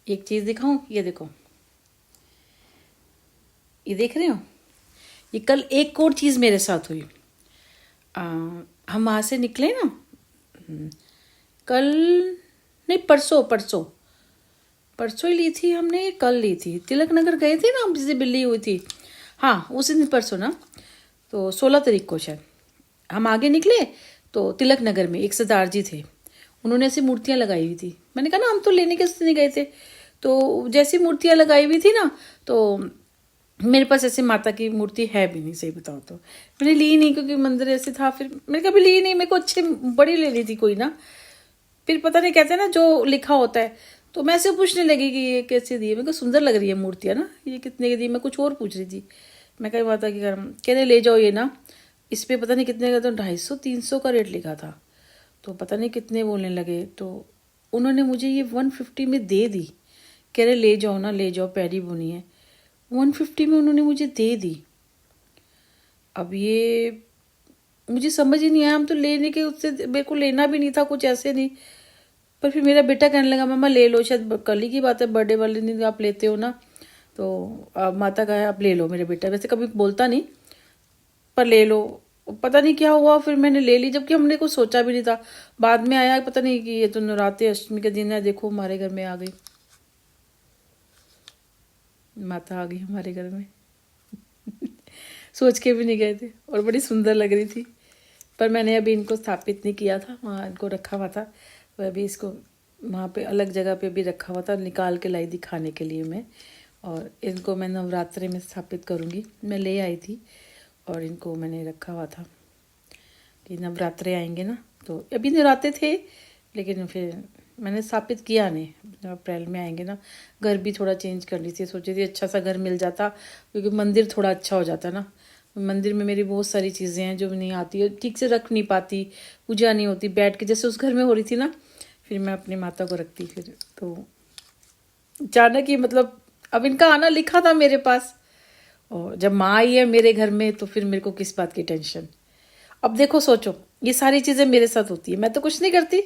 एक चीज़ दिखाऊं, ये देखो, ये देख रहे हो, ये कल एक और चीज़ मेरे साथ हुई। हम वहाँ से निकले ना, कल नहीं, परसों परसों परसों ही ली थी हमने, कल ली थी। तिलक नगर गए थे ना हम, जिससे बिल्ली हुई थी, हाँ उसी दिन परसों ना, तो 16 तारीख को शायद हम आगे निकले। तो तिलक नगर में एक सरदार जी थे, उन्होंने ऐसी मूर्तियाँ लगाई हुई थी। मैंने कहा ना हम तो लेने के नहीं गए थे, तो जैसी मूर्तियाँ लगाई हुई थी ना, तो मेरे पास ऐसे माता की मूर्ति है भी नहीं, सही बताओ तो मैंने ली नहीं, क्योंकि मंदिर ऐसे था। फिर मैंने कभी ली नहीं, मेरे को अच्छी बड़ी लेनी थी कोई ना। फिर पता नहीं, कहते हैं ना जो लिखा होता है, तो मैं ऐसे पूछने लगी कि ये कैसे दी है। मेरे को सुंदर लग रही है मूर्तियाँ ना, ये कितने की दी। मैं कुछ और पूछ रही थी, मैं कही माता की घर, कह रहे ले जाओ ये ना, इस पर पता नहीं कितने का, तो 250-300 का रेट लिखा था। तो पता नहीं कितने बोलने लगे, तो उन्होंने मुझे ये 150 में दे दी। कह रहे ले जाओ ना, ले जाओ, पैरी बुनी है। 150 में उन्होंने मुझे दे दी। अब ये मुझे समझ ही नहीं आया, हम तो लेने के, उससे मेरे को लेना भी नहीं था कुछ, ऐसे नहीं। पर फिर मेरा बेटा कहने लगा मम्मा ले लो, शायद कल ही की बात है, बर्थडे वाले दिन आप लेते हो ना, तो अब माता का है, आप ले लो। मेरे बेटा वैसे कभी बोलता नहीं, पर ले लो। पता नहीं क्या हुआ, फिर मैंने ले ली, जबकि हमने कुछ सोचा भी नहीं था। बाद में आया पता नहीं कि ये तो नवरात्रि अष्टमी के दिन है, देखो हमारे घर में आ गई माता, आ गई हमारे घर में। सोच के भी नहीं गए थे, और बड़ी सुंदर लग रही थी। पर मैंने अभी इनको स्थापित नहीं किया था, वहाँ इनको रखा हुआ था, तो अभी इसको वहाँ पे अलग जगह पे भी रखा हुआ था, निकाल के लाई दिखाने के लिए मैं। और इनको मैं नवरात्रि में स्थापित करूँगी, मैं ले आई थी और इनको मैंने रखा हुआ था कि नवरात्रे आएंगे ना, तो अभी नवरात्रे थे, लेकिन फिर मैंने स्थापित किया नहीं। जब अप्रैल में आएंगे ना, घर भी थोड़ा चेंज करनी थी, सोची थी अच्छा सा घर मिल जाता, क्योंकि मंदिर थोड़ा अच्छा हो जाता ना। मंदिर में मेरी बहुत सारी चीज़ें हैं जो नहीं आती है, ठीक से रख नहीं पाती, पूजा नहीं होती बैठ के, जैसे उस घर में हो रही थी ना। फिर मैं अपनी माता को रखती, फिर तो अचानक ही मतलब, अब इनका आना लिखा था मेरे पास, और जब माँ आई है मेरे घर में, तो फिर मेरे को किस बात की टेंशन। अब देखो सोचो, ये सारी चीज़ें मेरे साथ होती है, मैं तो कुछ नहीं करती।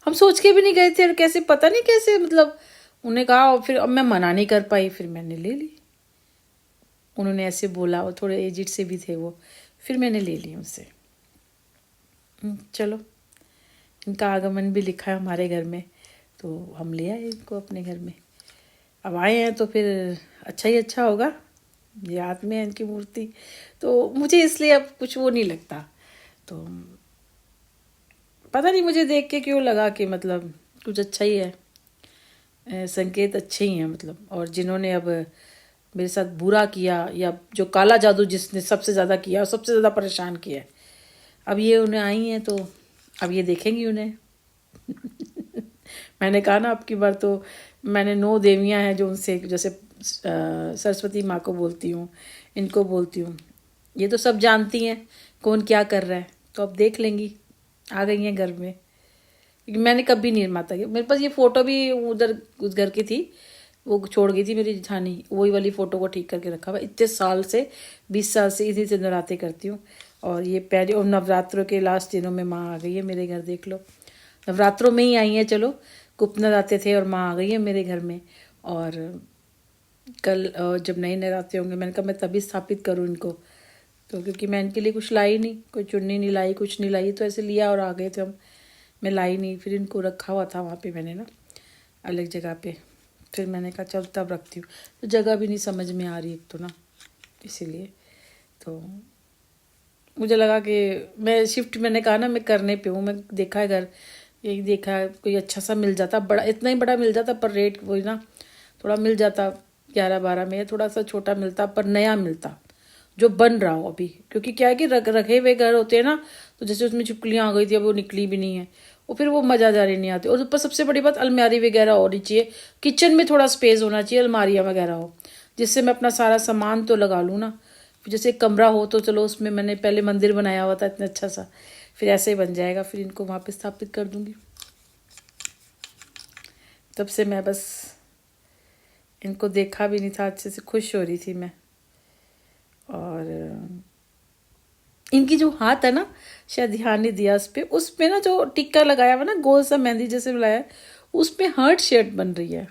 हम सोच के भी नहीं गए थे, और कैसे पता नहीं कैसे, मतलब उन्हें कहा, और फिर अब मैं मना नहीं कर पाई, फिर मैंने ले ली। उन्होंने ऐसे बोला, और थोड़े एजिड से भी थे वो, फिर मैंने ले ली उनसे। चलो, इनका आगमन भी लिखा है हमारे घर में, तो हम ले आए इनको अपने घर में। अब आए हैं तो फिर अच्छा ही अच्छा होगा, याद में है इनकी मूर्ति, तो मुझे इसलिए अब कुछ वो नहीं लगता। तो पता नहीं मुझे देख के क्यों लगा कि मतलब कुछ अच्छा ही है, संकेत अच्छे ही हैं मतलब। और जिन्होंने अब मेरे साथ बुरा किया, या जो काला जादू जिसने सबसे ज़्यादा किया और सबसे ज़्यादा परेशान किया है, अब ये उन्हें आई हैं, तो अब ये देखेंगी उन्हें। मैंने कहा ना, अब की बार तो मैंने 9 देवियाँ हैं जो उनसे, जैसे सरस्वती माँ को बोलती हूँ, इनको बोलती हूँ, ये तो सब जानती हैं कौन क्या कर रहा है, तो अब देख लेंगी। आ गई हैं घर में, क्योंकि मैंने कभी नहीं माता की, मेरे पास ये फ़ोटो भी उधर उस घर की थी, वो छोड़ गई थी मेरी जेठानी, वही वाली फ़ोटो को ठीक करके रखा हुआ इतने साल से, 20 साल से इसी से नवरात्रि करती हूँ। और ये पहले, और नवरात्रों के लास्ट दिनों में माँ आ गई है मेरे घर, देख लो, नवरात्रों में ही आई हैं। चलो, गुप्त नवरात्रे थे और माँ आ गई है मेरे घर में। और कल जब नए नवरात्रे होंगे, मैंने कहा मैं तभी स्थापित करूँ इनको, तो क्योंकि मैं इनके लिए कुछ लाई नहीं, कोई चुन्नी नहीं लाई, कुछ नहीं लाई, तो ऐसे लिया और आ गए थे हम, मैं लाई नहीं। फिर इनको रखा हुआ था वहाँ पे मैंने ना, अलग जगह पे। फिर मैंने कहा चल तब रखती हूँ, तो जगह भी नहीं समझ में आ रही एक तो ना, इसीलिए। तो मुझे लगा कि मैं शिफ्ट, मैंने कहा ना मैं करने पे हूँ, मैं देखा है घर, यही देखा है, कोई अच्छा सा मिल जाता, बड़ा इतना ही बड़ा मिल जाता, पर रेट वही ना, थोड़ा मिल जाता 11-12 में, थोड़ा सा छोटा मिलता, पर नया मिलता जो बन रहा हो अभी। क्योंकि क्या है कि रखे हुए घर होते हैं ना, तो जैसे उसमें छिपकलियाँ आ गई थी, अब वो निकली भी नहीं है, वो फिर वो मज़ादारी नहीं आती। और ऊपर सबसे बड़ी बात, अलमारी वगैरह होनी चाहिए, किचन में थोड़ा स्पेस होना चाहिए, अलमारियाँ वगैरह हो, जिससे मैं अपना सारा सामान तो लगा लूँ ना। फिर जैसे कमरा हो तो चलो, उसमें मैंने पहले मंदिर बनाया हुआ था इतना अच्छा सा, फिर ऐसे ही बन जाएगा, फिर इनको वहाँ पे स्थापित कर दूँगी। तब से मैं बस इनको देखा भी नहीं था, अच्छे से खुश हो रही थी मैं। और इनकी जो हाथ है ना, शायद ध्यान नहीं दिया उस पे ना, जो टिक्का लगाया हुआ ना, गोल सा मेहंदी जैसे लगाया है, उस पे हार्ट शेप बन रही है।